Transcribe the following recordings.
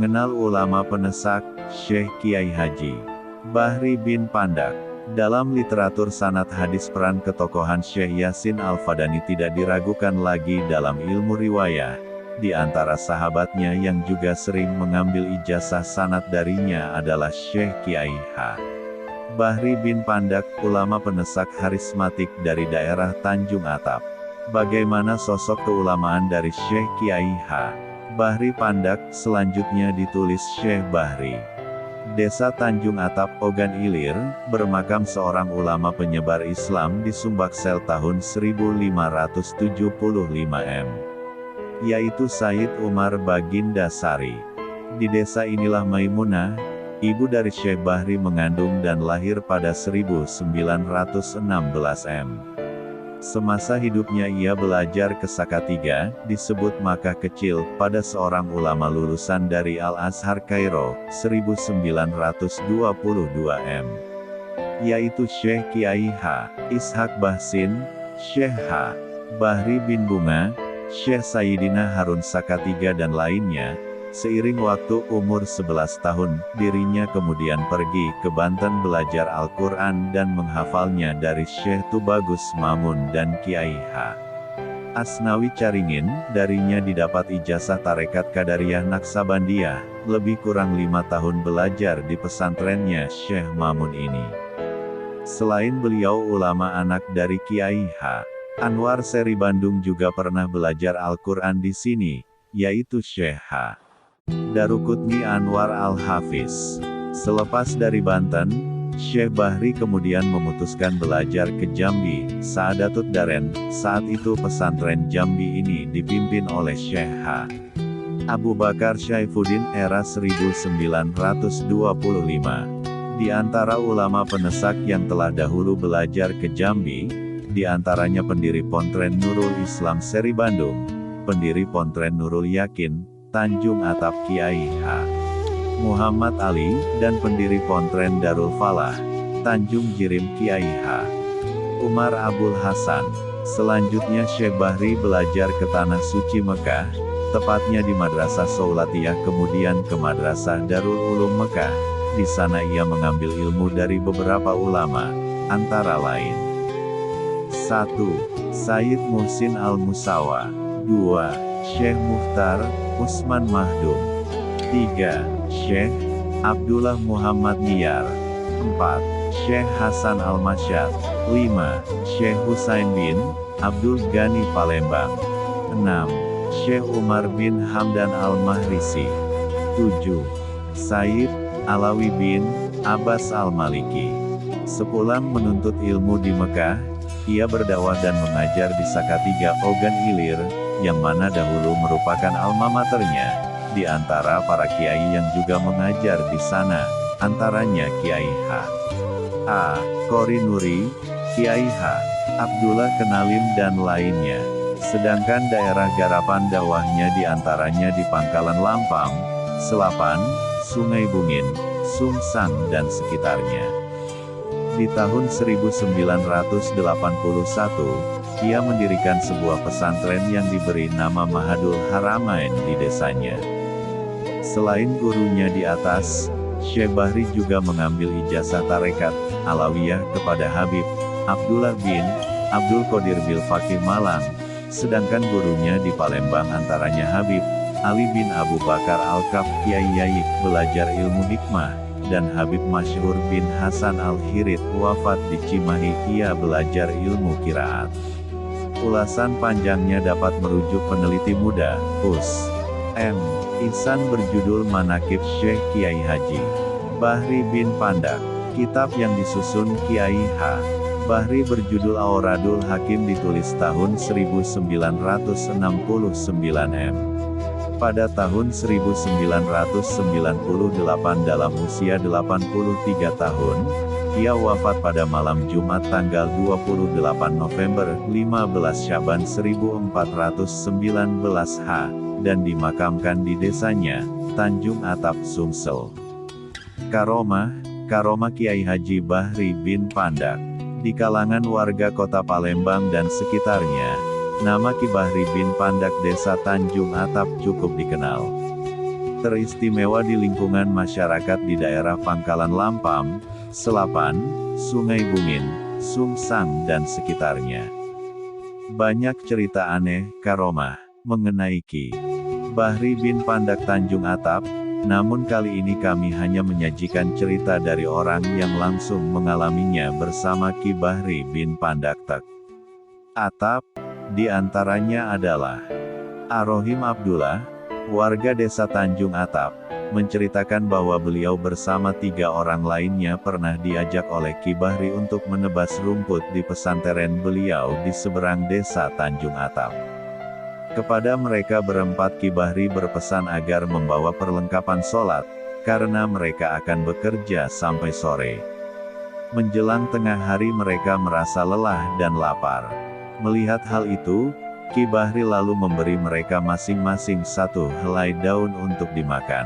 Mengenal ulama penesak, Syekh Kiai Haji Bahri bin Pandak. Dalam literatur sanad hadis peran ketokohan Syekh Yasin Al-Fadani tidak diragukan lagi dalam ilmu riwayah. Di antara sahabatnya yang juga sering mengambil ijazah sanad darinya adalah Syekh Kiai H. Bahri bin Pandak, ulama penesak harismatik dari daerah Tanjung Atap. Bagaimana sosok keulamaan dari Syekh Kiai H. Bahri Pandak, selanjutnya ditulis Syekh Bahri. Desa Tanjung Atap, Ogan Ilir, bermakam seorang ulama penyebar Islam di Sumbaksel tahun 1575 M. Yaitu Said Umar Baginda Sari. Di desa inilah Maimunah, ibu dari Syekh Bahri mengandung dan lahir pada 1916 M. Semasa hidupnya ia belajar ke Salatiga, disebut Makkah Kecil, pada seorang ulama lulusan dari Al-Azhar Kairo, 1922 M. Yaitu Syekh Kiai H. Ishaq Bahsin, Syekh H. Bahri bin Bunga, Syekh Sayyidina Harun Salatiga dan lainnya. Seiring waktu umur 11 tahun, dirinya kemudian pergi ke Banten belajar Al-Quran dan menghafalnya dari Syekh Tubagus Mamun dan Kiai H. Asnawi Caringin. Darinya didapat ijazah Tarekat Qadariyah Naksabandiyah, lebih kurang 5 tahun belajar di pesantrennya Syekh Mamun ini. Selain beliau ulama anak dari Kiai H. Anwar Seri Bandung juga pernah belajar Al-Quran di sini, yaitu Syekh H. Daruqutni Anwar Al-Hafiz. Selepas dari Banten, Syekh Bahri kemudian memutuskan belajar ke Jambi, Saadatut Daren. Saat itu pesantren Jambi ini dipimpin oleh Syekh H. Abu Bakar Syaifuddin era 1925. Di antara ulama penesak yang telah dahulu belajar ke Jambi, di antaranya pendiri Pontren Nurul Islam Seri Bandung, pendiri Pontren Nurul Yakin, Tanjung Atap Kiai H. Muhammad Ali, dan pendiri Pontren Darul Falah, Tanjung Jirim Kiai H. Umar Abul Hasan. Selanjutnya Syekh Bahri belajar ke Tanah Suci Mekah, tepatnya di Madrasah Saulatiyah kemudian ke Madrasah Darul Ulum Mekah. Di sana ia mengambil ilmu dari beberapa ulama, antara lain 1. Sayyid Muhsin Al-Musawa. 2. Syekh Mukhtar Usman Mahdum. 3. Syekh Abdullah Muhammad Niyar. 4. Syekh Hasan Al-Masyad. 5. Syekh Husain bin Abdul Ghani Palembang. 6. Syekh Umar bin Hamdan Al-Mahrisi. 7. Sayyid Alawi bin Abbas Al-Maliki. Sepulang menuntut ilmu di Mekah, ia berdakwah dan mengajar di Salatiga, Ogan Ilir, yang mana dahulu merupakan alma maternya. Di antara para kiai yang juga mengajar di sana, antaranya Kiai H. A. Qori Nuri, Kiai H. Abdullah Kenalim dan lainnya. Sedangkan daerah garapan dakwahnya di antaranya di Pangkalan Lampang, Selapan, Sungai Bungin, Sumsang dan sekitarnya. Di tahun 1981, ia mendirikan sebuah pesantren yang diberi nama Mahadul Haramain di desanya. Selain gurunya di atas, Syekh Bahri juga mengambil ijazah tarekat Alawiyah kepada Habib Abdullah bin Abdul Qadir Bil Faqih Malang, sedangkan gurunya di Palembang antaranya Habib Ali bin Abu Bakar Al-Kaf Kiai Yayik belajar ilmu hikmah, dan Habib Masyhur bin Hasan Al-Hirit wafat di Cimahi, ia belajar ilmu qiraat. Ulasan panjangnya dapat merujuk peneliti muda, Us. M. Ihsan berjudul Manaqib Syekh Kiai Haji Bahri bin Pandak. Kitab yang disusun Kiai H. Bahri berjudul Auradul Hakim ditulis tahun 1969 M. Pada tahun 1998 dalam usia 83 tahun, ia wafat pada malam Jumat tanggal 28 November 15 Syaban 1419 H, dan dimakamkan di desanya, Tanjung Atap Sumsel. Karomah Kiai Haji Bahri bin Pandak. Di kalangan warga kota Palembang dan sekitarnya, nama Ki Bahri bin Pandak desa Tanjung Atap cukup dikenal. teristimewa di lingkungan masyarakat di daerah Pangkalan Lampam, Selapan, Sungai Bungin, Sumsang dan sekitarnya. Banyak cerita aneh, karomah, mengenai Ki Bahri bin Pandak Tanjung Atap, namun kali ini kami hanya menyajikan cerita dari orang yang langsung mengalaminya bersama Ki Bahri bin Pandak Atap, di antaranya adalah Ar-Rohim Abdullah, warga desa Tanjung Atap, menceritakan bahwa beliau bersama 3 orang lainnya pernah diajak oleh Ki Bahri untuk menebas rumput di pesantren beliau di seberang desa Tanjung Atap. Kepada mereka berempat Ki Bahri berpesan agar membawa perlengkapan sholat, karena mereka akan bekerja sampai sore. Menjelang tengah hari mereka merasa lelah dan lapar. Melihat hal itu, Ki Bahri lalu memberi mereka masing-masing 1 helai daun untuk dimakan.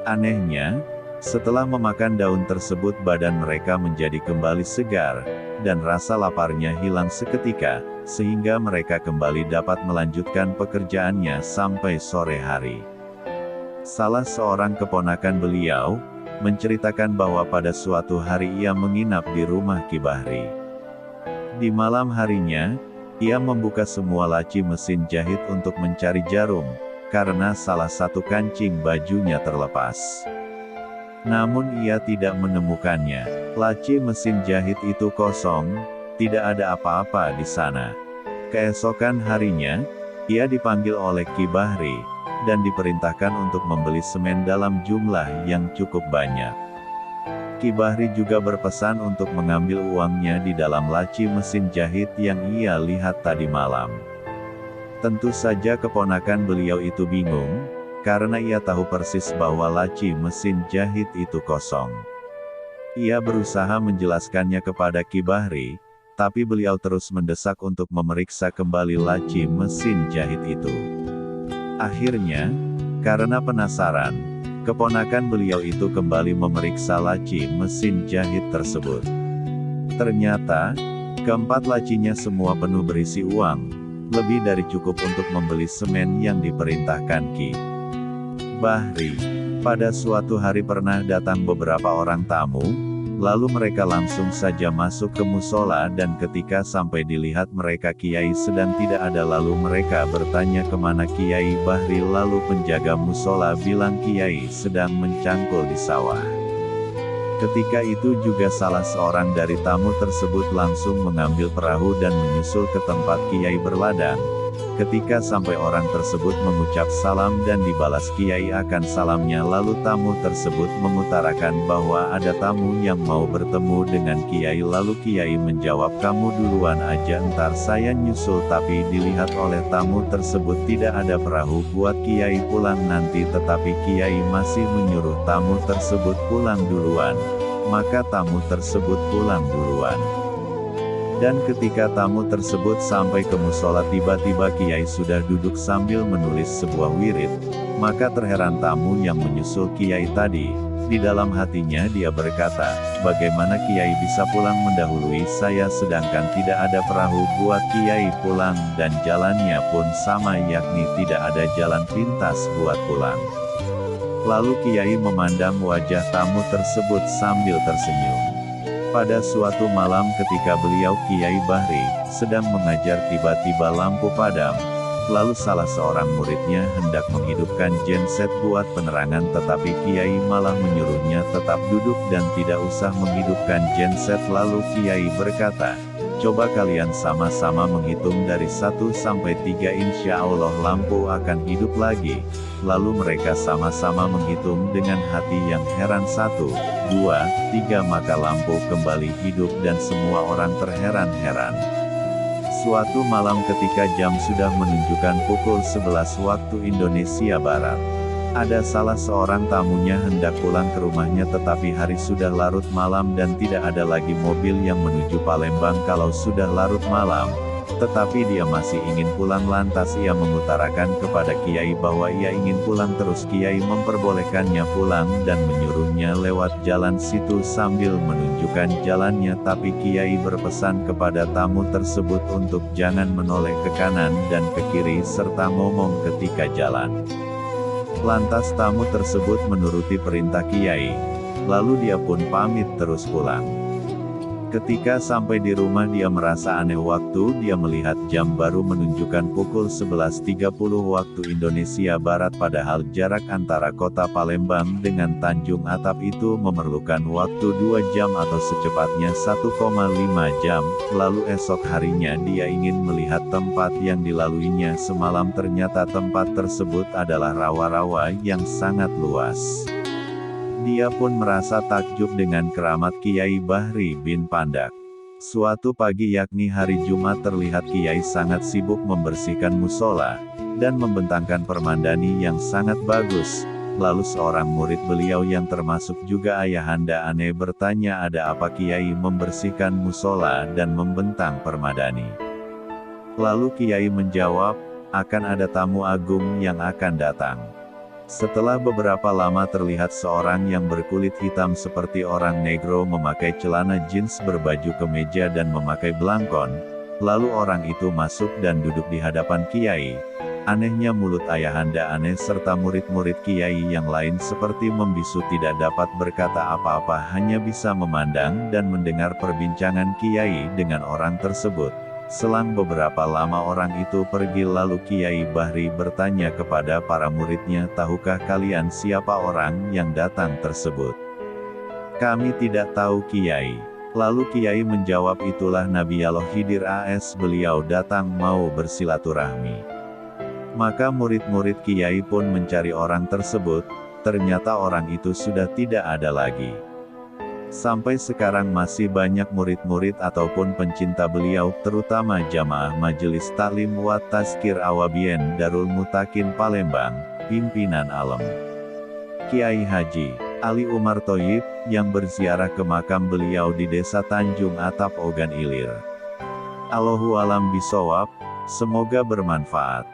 Anehnya, setelah memakan daun tersebut badan mereka menjadi kembali segar, dan rasa laparnya hilang seketika, sehingga mereka kembali dapat melanjutkan pekerjaannya sampai sore hari. Salah seorang keponakan beliau, menceritakan bahwa pada suatu hari ia menginap di rumah Ki Bahri. Di malam harinya, ia membuka semua laci mesin jahit untuk mencari jarum, karena salah satu kancing bajunya terlepas. Namun ia tidak menemukannya. Laci mesin jahit itu kosong, tidak ada apa-apa di sana. Keesokan harinya, ia dipanggil oleh Ki Bahri, dan diperintahkan untuk membeli semen dalam jumlah yang cukup banyak. Ki Bahri juga berpesan untuk mengambil uangnya di dalam laci mesin jahit yang ia lihat tadi malam. Tentu saja keponakan beliau itu bingung, karena ia tahu persis bahwa laci mesin jahit itu kosong. Ia berusaha menjelaskannya kepada Ki Bahri, tapi beliau terus mendesak untuk memeriksa kembali laci mesin jahit itu. Akhirnya, karena penasaran, keponakan beliau itu kembali memeriksa laci mesin jahit tersebut. Ternyata, keempat lacinya semua penuh berisi uang, lebih dari cukup untuk membeli semen yang diperintahkan Ki Bahri. Pada suatu hari pernah datang beberapa orang tamu, lalu mereka langsung saja masuk ke musola dan ketika sampai dilihat mereka Kiai sedang tidak ada lalu mereka bertanya kemana Kiai Bahri lalu penjaga musola bilang Kiai sedang mencangkul di sawah. Ketika itu juga salah seorang dari tamu tersebut langsung mengambil perahu dan menyusul ke tempat Kiai berladang. Ketika sampai orang tersebut mengucap salam dan dibalas Kiai akan salamnya lalu tamu tersebut mengutarakan bahwa ada tamu yang mau bertemu dengan Kiai lalu Kiai menjawab kamu duluan aja ntar saya nyusul tapi dilihat oleh tamu tersebut tidak ada perahu buat Kiai pulang nanti tetapi Kiai masih menyuruh tamu tersebut pulang duluan, maka tamu tersebut pulang duluan. Dan ketika tamu tersebut sampai ke musola tiba-tiba Kiai sudah duduk sambil menulis sebuah wirid, maka terheran tamu yang menyusul Kiai tadi, di dalam hatinya dia berkata, bagaimana Kiai bisa pulang mendahului saya sedangkan tidak ada perahu buat Kiai pulang dan jalannya pun sama yakni tidak ada jalan pintas buat pulang. Lalu Kiai memandang wajah tamu tersebut sambil tersenyum. Pada suatu malam ketika beliau Kiai Bahri sedang mengajar tiba-tiba lampu padam, lalu salah seorang muridnya hendak menghidupkan genset buat penerangan tetapi Kiai malah menyuruhnya tetap duduk dan tidak usah menghidupkan genset lalu Kiai berkata, coba kalian sama-sama menghitung dari 1 sampai 3 insya Allah lampu akan hidup lagi. Lalu mereka sama-sama menghitung dengan hati yang heran 1, 2, 3 maka lampu kembali hidup dan semua orang terheran-heran. Suatu malam ketika jam sudah menunjukkan pukul 11 waktu Indonesia Barat, ada salah seorang tamunya hendak pulang ke rumahnya tetapi hari sudah larut malam dan tidak ada lagi mobil yang menuju Palembang kalau sudah larut malam. Tetapi dia masih ingin pulang lantas ia mengutarakan kepada Kiai bahwa ia ingin pulang terus Kiai memperbolehkannya pulang dan menyuruhnya lewat jalan situ sambil menunjukkan jalannya tapi Kiai berpesan kepada tamu tersebut untuk jangan menoleh ke kanan dan ke kiri serta ngomong ketika jalan. Lantas tamu tersebut menuruti perintah Kiai. Lalu dia pun pamit terus pulang. Ketika sampai di rumah dia merasa aneh waktu dia melihat jam baru menunjukkan pukul 11.30 waktu Indonesia Barat, padahal jarak antara kota Palembang dengan Tanjung Atap itu memerlukan waktu 2 jam atau secepatnya 1,5 jam. Lalu esok harinya dia ingin melihat tempat yang dilaluinya semalam, ternyata tempat tersebut adalah rawa-rawa yang sangat luas. Dia pun merasa takjub dengan keramat Kiai Bahri bin Pandak. Suatu pagi yakni hari Jumat terlihat Kiai sangat sibuk membersihkan musola, dan membentangkan permandani yang sangat bagus. Lalu seorang murid beliau yang termasuk juga ayahanda Ane bertanya ada apa Kiai membersihkan musola dan membentang permadani. Lalu Kiai menjawab, akan ada tamu agung yang akan datang. Setelah beberapa lama terlihat seorang yang berkulit hitam seperti orang negro memakai celana jeans berbaju kemeja dan memakai belangkon. Lalu orang itu masuk dan duduk di hadapan Kiai. Anehnya mulut ayahanda Ane serta murid-murid Kiai yang lain seperti membisu, tidak dapat berkata apa-apa, hanya bisa memandang dan mendengar perbincangan Kiai dengan orang tersebut. Selang beberapa lama orang itu pergi, lalu Kiai Bahri bertanya kepada para muridnya, tahukah kalian siapa orang yang datang tersebut? Kami tidak tahu Kiai. Lalu Kiai menjawab, itulah Nabiullah Khidir AS, beliau datang mau bersilaturahmi. Maka murid-murid Kiai pun mencari orang tersebut, ternyata orang itu sudah tidak ada lagi. Sampai sekarang masih banyak murid-murid ataupun pencinta beliau, terutama jamaah Majelis Taklim wa Tazkir Awabien Darul Mutakin Palembang, pimpinan Alem Kiai Haji Ali Umar Thoyib, yang berziarah ke makam beliau di Desa Tanjung Atap Ogan Ilir. Allahu alam bisawab, semoga bermanfaat.